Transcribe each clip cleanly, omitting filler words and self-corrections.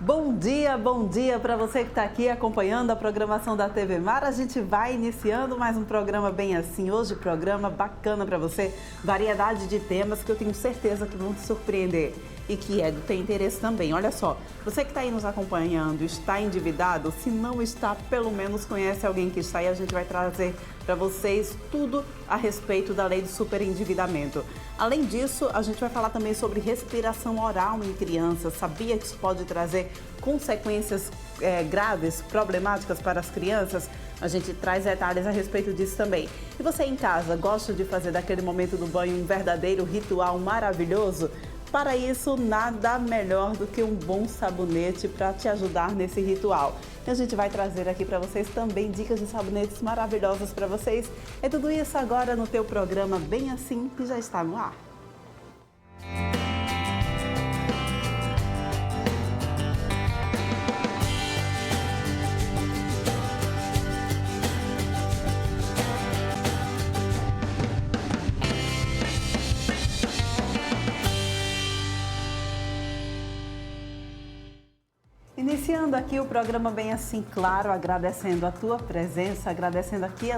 Bom dia para você que está aqui acompanhando a programação da TV Mar. A gente vai iniciando mais um programa bem assim. Hoje, programa bacana para você, variedade de temas que eu tenho certeza que vão te surpreender e que é do teu interesse também. Olha só, você que está aí nos acompanhando, está endividado? Se não está, pelo menos conhece alguém que está e a gente vai trazer para vocês tudo a respeito da lei do superendividamento. Além disso, a gente vai falar também sobre respiração oral em crianças. Sabia que isso pode trazer consequências graves, problemáticas para as crianças? A gente traz detalhes a respeito disso também. E você em casa, gosta de fazer daquele momento do banho um verdadeiro ritual maravilhoso? Para isso, nada melhor do que um bom sabonete para te ajudar nesse ritual. E a gente vai trazer aqui para vocês também dicas de sabonetes maravilhosos para vocês. É tudo isso agora no teu programa Bem Assim, que já está no ar. Iniciando aqui o programa Bem Assim, claro, agradecendo a tua presença, agradecendo aqui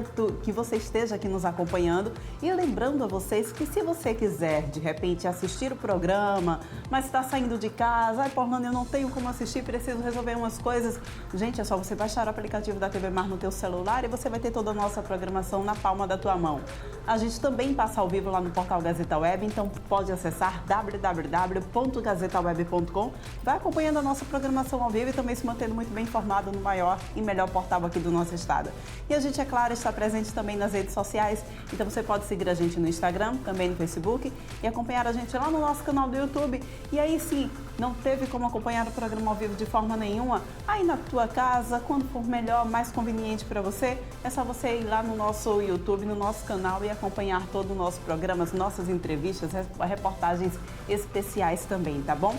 que você esteja aqui nos acompanhando e lembrando a vocês que se você quiser, de repente, assistir o programa, mas está saindo de casa, Porlândia, eu não tenho como assistir, preciso resolver umas coisas. Gente, é só você baixar o aplicativo da TV Mar no teu celular e você vai ter toda a nossa programação na palma da tua mão. A gente também passa ao vivo lá no portal Gazeta Web, então pode acessar www.gazetaweb.com, vai acompanhando a nossa programação ao vivo e também se mantendo muito bem informado no maior e melhor portal aqui do nosso estado. E a gente, é claro, está presente também nas redes sociais, então você pode seguir a gente no Instagram, também no Facebook e acompanhar a gente lá no nosso canal do YouTube. E aí sim, não teve como acompanhar o programa ao vivo de forma nenhuma, aí na tua casa, quando for melhor, mais conveniente para você, é só você ir lá no nosso YouTube, no nosso canal e acompanhar todo o nosso programa, as nossas entrevistas, reportagens especiais também, tá bom?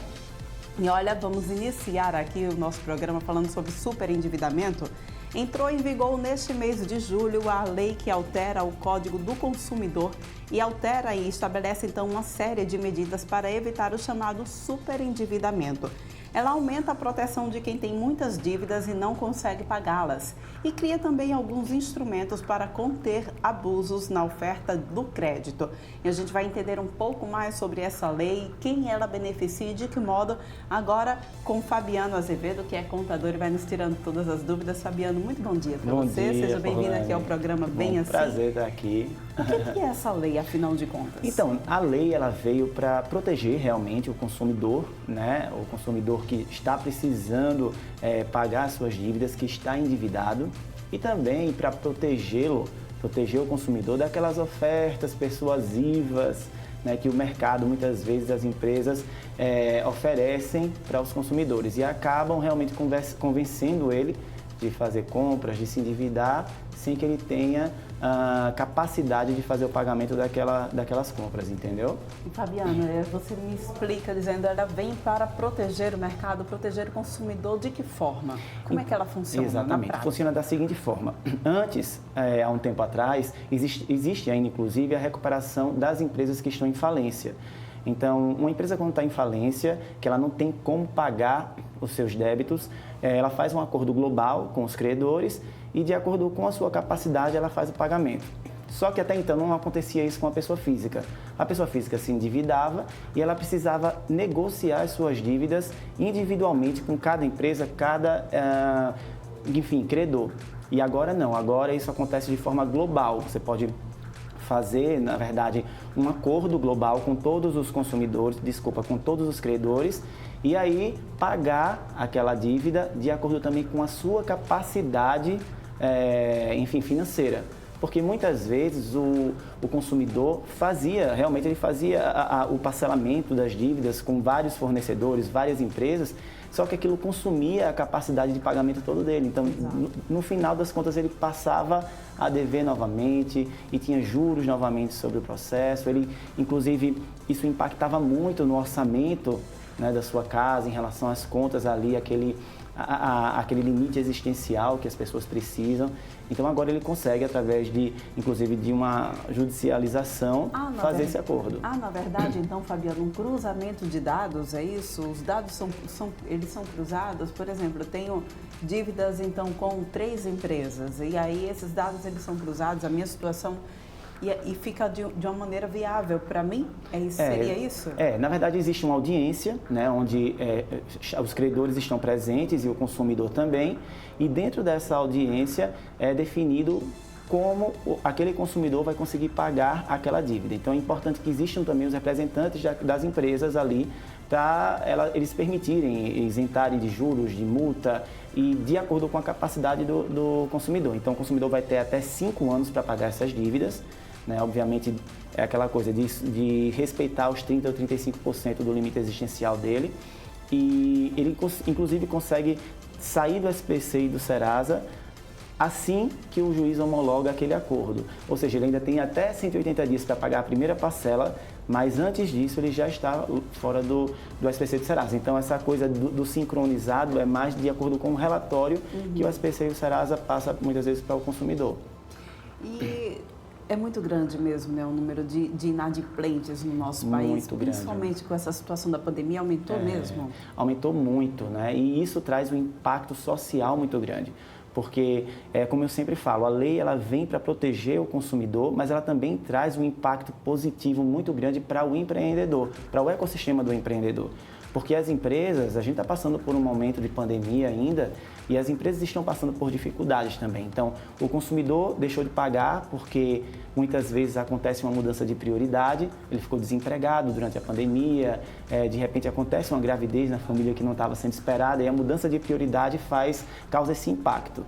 E olha, vamos iniciar aqui o nosso programa falando sobre superendividamento. Entrou em vigor neste mês de julho a lei que altera o Código do Consumidor e altera e estabelece então uma série de medidas para evitar o chamado superendividamento. Ela aumenta a proteção de quem tem muitas dívidas e não consegue pagá-las e cria também alguns instrumentos para conter abusos na oferta do crédito. E a gente vai entender um pouco mais sobre essa lei, quem ela beneficia e de que modo, agora com Fabiano Azevedo, que é contador e vai nos tirando todas as dúvidas. Fabiano, muito bom dia para você. Seja bem-vindo aqui ao programa Bem Assim. Prazer estar aqui. O que é essa lei, afinal de contas? Então, a lei ela veio para proteger realmente o consumidor, né? O consumidor que está precisando pagar suas dívidas, que está endividado, e também para proteger o consumidor daquelas ofertas persuasivas, né, que o mercado, muitas vezes, as empresas oferecem para os consumidores e acabam realmente convencendo ele de fazer compras, de se endividar, sem que ele tenha a capacidade de fazer o pagamento daquelas compras, entendeu? E Fabiano, você me explica dizendo ela vem para proteger o mercado, proteger o consumidor, de que forma? Como é que ela funciona? Exatamente, funciona da seguinte forma. Antes, há um tempo atrás, existe ainda inclusive a recuperação das empresas que estão em falência. Então, uma empresa quando está em falência, que ela não tem como pagar os seus débitos, ela faz um acordo global com os credores e, de acordo com a sua capacidade, ela faz o pagamento. Só que até então não acontecia isso com a pessoa física. A pessoa física se endividava e ela precisava negociar as suas dívidas individualmente com cada empresa, credor. E agora não, agora isso acontece de forma global. Você pode fazer, na verdade, um acordo global com todos os consumidores, com todos os credores, e aí pagar aquela dívida de acordo também com a sua capacidade, financeira. Porque muitas vezes o consumidor fazia o parcelamento das dívidas com vários fornecedores, várias empresas, só que aquilo consumia a capacidade de pagamento todo dele. Então, no final das contas, ele passava a dever novamente e tinha juros novamente sobre o processo. Inclusive, isso impactava muito no orçamento né, da sua casa, em relação às contas ali, aquele limite existencial que as pessoas precisam. Então agora ele consegue, através de, inclusive, de uma judicialização, fazer esse acordo. Na verdade, então, Fabiano, um cruzamento de dados, é isso? Os dados eles são cruzados? Por exemplo, eu tenho dívidas, então, com 3 empresas, e aí esses dados eles são cruzados, a minha situação... E fica de uma maneira viável para mim? Seria isso? Na verdade existe uma audiência, né, onde os credores estão presentes e o consumidor também, e dentro dessa audiência é definido como aquele consumidor vai conseguir pagar aquela dívida. Então é importante que existam também os representantes das empresas ali para eles permitirem isentarem de juros, de multa e de acordo com a capacidade do consumidor. Então o consumidor vai ter até 5 anos para pagar essas dívidas. Né? Obviamente, é aquela coisa de respeitar os 30% ou 35% do limite existencial dele. E ele, inclusive, consegue sair do SPC e do Serasa assim que o juiz homologa aquele acordo. Ou seja, ele ainda tem até 180 dias para pagar a primeira parcela, mas antes disso ele já está fora do SPC e do Serasa. Então, essa coisa do sincronizado é mais de acordo com o relatório que o SPC e o Serasa passa muitas vezes para o consumidor. E é muito grande mesmo, né, o número de inadimplentes no nosso país, muito principalmente grande. Com essa situação da pandemia, aumentou mesmo? Aumentou muito, né? E isso traz um impacto social muito grande. Porque, como eu sempre falo, a lei ela vem para proteger o consumidor, mas ela também traz um impacto positivo muito grande para o empreendedor, para o ecossistema do empreendedor. Porque as empresas, a gente está passando por um momento de pandemia ainda e as empresas estão passando por dificuldades também. Então, o consumidor deixou de pagar porque muitas vezes acontece uma mudança de prioridade, ele ficou desempregado durante a pandemia, de repente acontece uma gravidez na família que não estava sendo esperada e a mudança de prioridade causa esse impacto.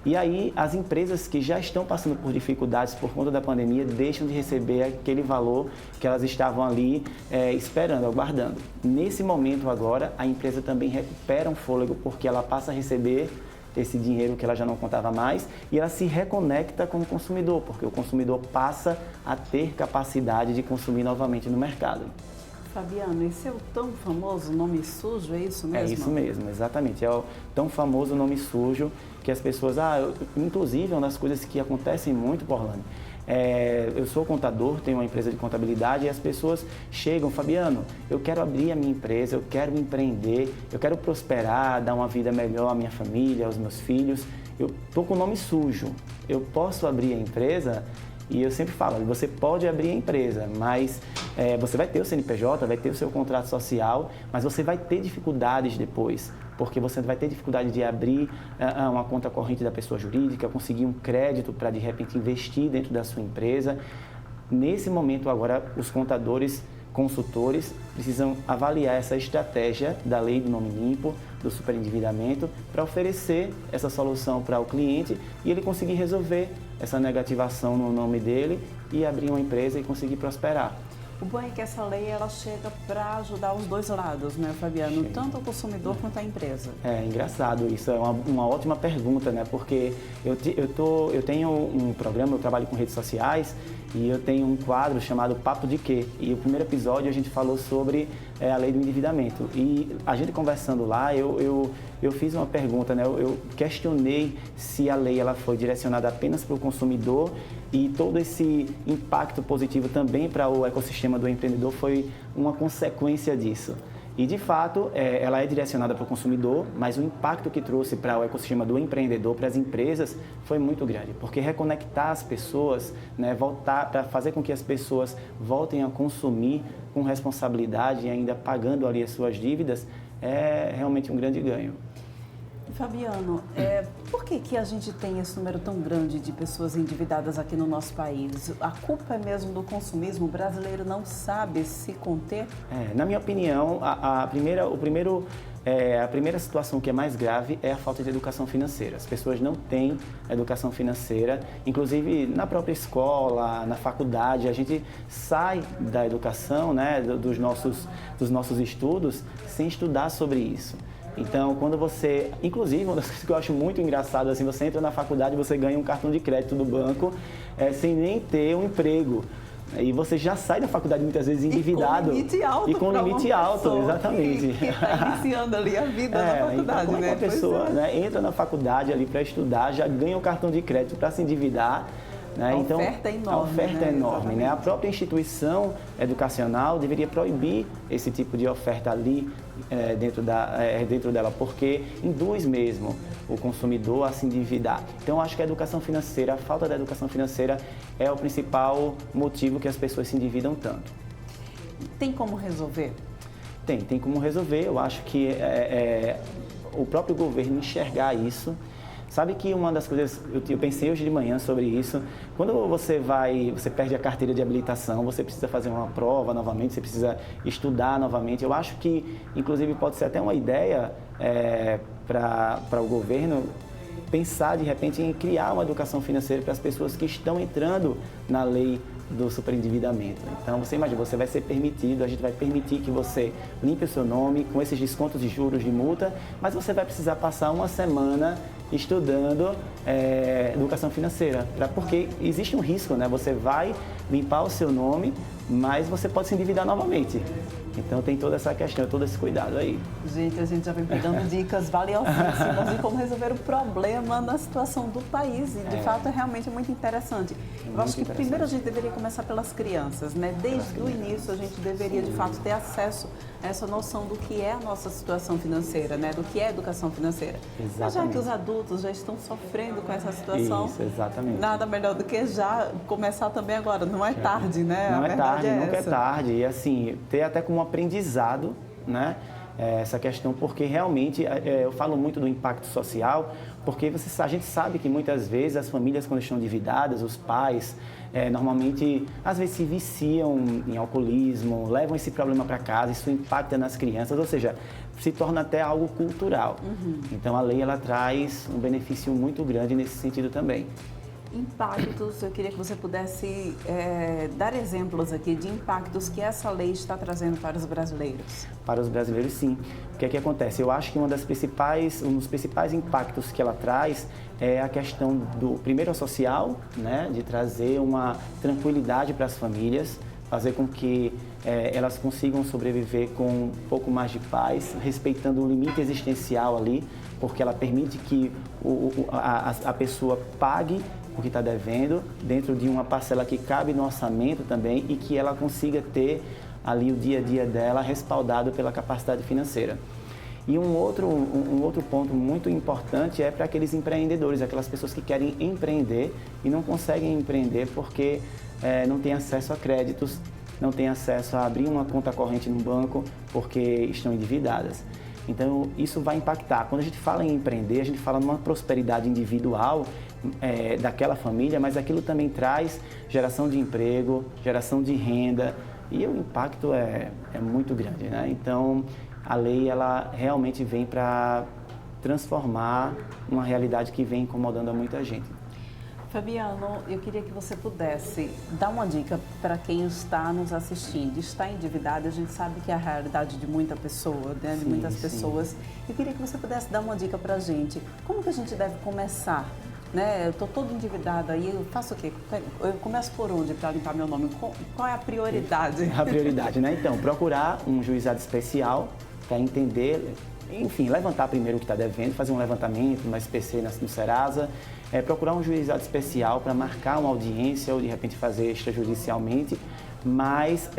E aí, as empresas que já estão passando por dificuldades por conta da pandemia deixam de receber aquele valor que elas estavam ali esperando, aguardando. Nesse momento agora, a empresa também recupera um fôlego porque ela passa a receber esse dinheiro que ela já não contava mais e ela se reconecta com o consumidor, porque o consumidor passa a ter capacidade de consumir novamente no mercado. Fabiano, esse é o tão famoso nome sujo, é isso mesmo? É isso mesmo, exatamente. É o tão famoso nome sujo que as pessoas... inclusive, uma das coisas que acontecem muito, Orlando, eu sou contador, tenho uma empresa de contabilidade e as pessoas chegam, Fabiano, eu quero abrir a minha empresa, eu quero empreender, eu quero prosperar, dar uma vida melhor à minha família, aos meus filhos. Eu estou com o nome sujo, eu posso abrir a empresa? E eu sempre falo, você pode abrir a empresa, mas você vai ter o CNPJ, vai ter o seu contrato social, mas você vai ter dificuldades depois, porque você vai ter dificuldade de abrir uma conta corrente da pessoa jurídica, conseguir um crédito para, de repente, investir dentro da sua empresa. Nesse momento, agora, os contadores, consultores, precisam avaliar essa estratégia da lei do nome limpo, do superendividamento, para oferecer essa solução para o cliente e ele conseguir resolver essa negativação no nome dele e abrir uma empresa e conseguir prosperar. O bom é que essa lei ela chega para ajudar os dois lados, né, Fabiano? Tanto o consumidor quanto a empresa. É engraçado isso, é uma ótima pergunta, né? Porque eu tenho um programa, eu trabalho com redes sociais e eu tenho um quadro chamado Papo de Quê? E o primeiro episódio a gente falou sobre a lei do endividamento. E a gente conversando lá, eu fiz uma pergunta, né? Eu questionei se a lei ela foi direcionada apenas para o consumidor e todo esse impacto positivo também para o ecossistema do empreendedor foi uma consequência disso. E, de fato, ela é direcionada para o consumidor, mas o impacto que trouxe para o ecossistema do empreendedor, para as empresas, foi muito grande. Porque reconectar as pessoas, né, voltar para fazer com que as pessoas voltem a consumir com responsabilidade e ainda pagando ali as suas dívidas, é realmente um grande ganho. Fabiano, por que a gente tem esse número tão grande de pessoas endividadas aqui no nosso país? A culpa é mesmo do consumismo? O brasileiro não sabe se conter? Na minha opinião, a primeira situação que é mais grave é a falta de educação financeira. As pessoas não têm educação financeira, inclusive na própria escola, na faculdade, a gente sai da educação, né, dos nossos estudos sem estudar sobre isso. Então, quando você... Inclusive, uma das coisas que eu acho muito engraçado, assim, você entra na faculdade e você ganha um cartão de crédito do banco sem nem ter um emprego. E você já sai da faculdade muitas vezes endividado. E com limite alto. E com limite alto, exatamente. Que está iniciando ali a vida na faculdade, então, como é que a pessoa entra na faculdade ali para estudar, já ganha o cartão de crédito para se endividar? Né? A oferta é enorme. A oferta é enorme, né? A própria instituição educacional deveria proibir esse tipo de oferta ali dentro dela, porque induz mesmo o consumidor a se endividar. Então, eu acho que a educação financeira, a falta da educação financeira é o principal motivo que as pessoas se endividam tanto. Tem como resolver? Tem como resolver. Eu acho que o próprio governo enxergar isso. Sabe que uma das coisas, eu pensei hoje de manhã sobre isso, quando você perde a carteira de habilitação, você precisa fazer uma prova novamente, você precisa estudar novamente. Eu acho que, inclusive, pode ser até uma ideia para o governo pensar, de repente, em criar uma educação financeira para as pessoas que estão entrando na lei do superendividamento. Então, você imagina, você vai ser permitido, a gente vai permitir que você limpe o seu nome com esses descontos de juros de multa, mas você vai precisar passar uma semana estudando educação financeira, porque existe um risco, né? Você vai limpar o seu nome, mas você pode se endividar novamente. Então tem toda essa questão, todo esse cuidado aí. Gente, a gente já vem pegando dicas valiosíssimas de como resolver o problema na situação do país. E de fato é realmente muito interessante. Eu acho que primeiro a gente deveria começar pelas crianças, né? Desde o início a gente deveria de fato ter acesso a essa noção do que é a nossa situação financeira, né? Do que é a educação financeira. Exatamente. Mas já que os adultos já estão sofrendo com essa situação, isso, exatamente. Nada melhor do que já começar também agora. Não é tarde, né? Não é tarde, nunca é essa. tarde. E assim, ter até como aprendizado, né? Essa questão, porque realmente eu falo muito do impacto social, porque a gente sabe que muitas vezes as famílias, quando estão endividadas, os pais normalmente às vezes se viciam em alcoolismo, levam esse problema para casa, isso impacta nas crianças, ou seja, se torna até algo cultural. Então a lei ela traz um benefício muito grande nesse sentido também. Impactos, eu queria que você pudesse dar exemplos aqui de impactos que essa lei está trazendo para os brasileiros. Para os brasileiros, sim. O que é que acontece? Eu acho que um dos principais impactos que ela traz é a questão do, primeiro, social, né, de trazer uma tranquilidade para as famílias, fazer com que elas consigam sobreviver com um pouco mais de paz, respeitando o limite existencial ali, porque ela permite que a pessoa pague o que está devendo, dentro de uma parcela que cabe no orçamento também e que ela consiga ter ali o dia a dia dela respaldado pela capacidade financeira. E um outro ponto muito importante é para aqueles empreendedores, aquelas pessoas que querem empreender e não conseguem empreender porque não têm acesso a créditos, não têm acesso a abrir uma conta corrente no banco porque estão endividadas. Então, isso vai impactar. Quando a gente fala em empreender, a gente fala numa prosperidade individual daquela família, mas aquilo também traz geração de emprego, geração de renda e o impacto é muito grande, né? Então, a lei ela realmente vem para transformar uma realidade que vem incomodando a muita gente. Fabiano, eu queria que você pudesse dar uma dica para quem está nos assistindo. Está endividado, a gente sabe que é a realidade de muita pessoa, né? De muitas pessoas. Eu queria que você pudesse dar uma dica para a gente. Como que a gente deve começar? Né? Eu estou todo endividado aí, eu faço o quê? Eu começo por onde para limpar meu nome? Qual é a prioridade? A prioridade, né? Então, procurar um juizado especial para entender, enfim, levantar primeiro o que está devendo, fazer um levantamento, uma SPC no Serasa, procurar um juizado especial para marcar uma audiência ou de repente fazer extrajudicialmente, mas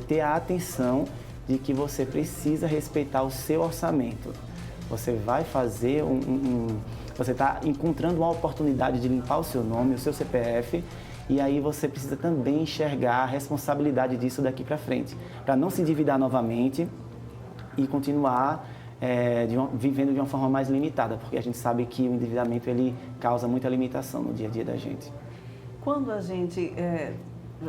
ter a atenção de que você precisa respeitar o seu orçamento. Você vai fazer você está encontrando uma oportunidade de limpar o seu nome, o seu CPF, e aí você precisa também enxergar a responsabilidade disso daqui para frente, para não se endividar novamente e continuar vivendo de uma forma mais limitada, porque a gente sabe que o endividamento ele causa muita limitação no dia a dia da gente. Quando a gente,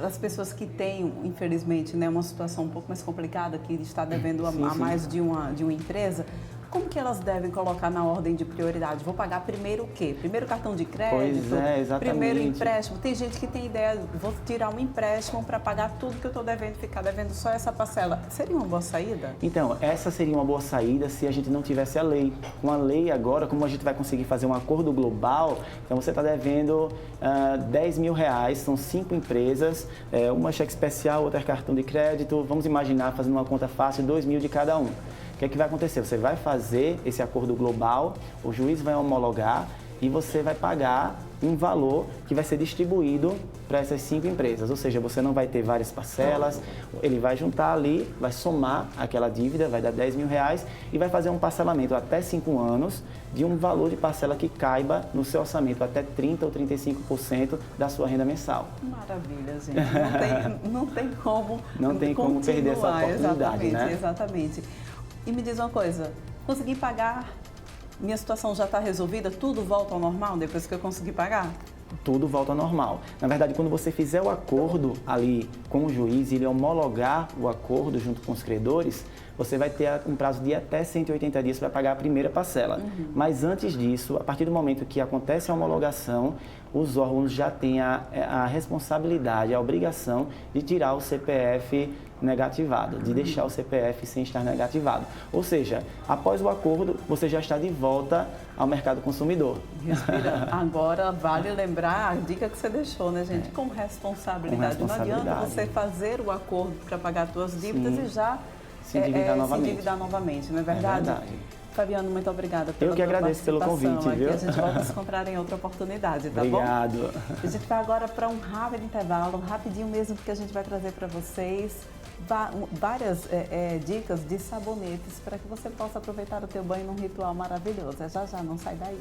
as pessoas que têm, infelizmente, né, uma situação um pouco mais complicada, que está devendo a mais de uma empresa, Como que elas devem colocar na ordem de prioridade? Vou pagar primeiro o quê? Primeiro cartão de crédito? Pois é, exatamente. Primeiro empréstimo? Tem gente que tem ideia, vou tirar um empréstimo para pagar tudo que eu estou devendo, ficar devendo só essa parcela. Seria uma boa saída? Então, essa seria uma boa saída se a gente não tivesse a lei. Com a lei agora, como a gente vai conseguir fazer um acordo global, então você está devendo R$10 mil, são 5 empresas, uma cheque especial, outra cartão de crédito, vamos imaginar fazendo uma conta fácil, 2 mil de cada um. O que é que vai acontecer? Você vai fazer esse acordo global, o juiz vai homologar e você vai pagar um valor que vai ser distribuído para essas 5 empresas. Ou seja, você não vai ter várias parcelas, ele vai juntar ali, vai somar aquela dívida, vai dar R$10 mil e vai fazer um parcelamento até 5 anos de um valor de parcela que caiba no seu orçamento, até 30% ou 35% da sua renda mensal. Maravilha, gente. Não tem como Não tem como perder essa oportunidade, né? Exatamente. E me diz uma coisa, consegui pagar, minha situação já está resolvida, tudo volta ao normal depois que eu conseguir pagar? Tudo volta ao normal. Na verdade, quando você fizer o acordo ali com o juiz e ele homologar o acordo junto com os credores, você vai ter um prazo de até 180 dias para pagar a primeira parcela. Mas antes disso, a partir do momento que acontece a homologação, os órgãos já têm a responsabilidade, a obrigação de tirar o CPF negativado, de deixar o CPF sem estar negativado. Ou seja, após o acordo, você já está de volta ao mercado consumidor. Respira. Agora, vale lembrar a dica que você deixou, né, gente? Com responsabilidade. Não adianta você fazer o acordo para pagar as suas dívidas e já se endividar novamente, não é verdade? É verdade. Fabiano, muito obrigada pela Eu que agradeço pelo convite, viu? A gente volta a se encontrar em outra oportunidade, tá Obrigado. bom? A gente vai agora para um rápido intervalo, rapidinho mesmo, porque a gente vai trazer para vocês várias dicas de sabonetes para que você possa aproveitar o teu banho num ritual maravilhoso. É já, não sai daí.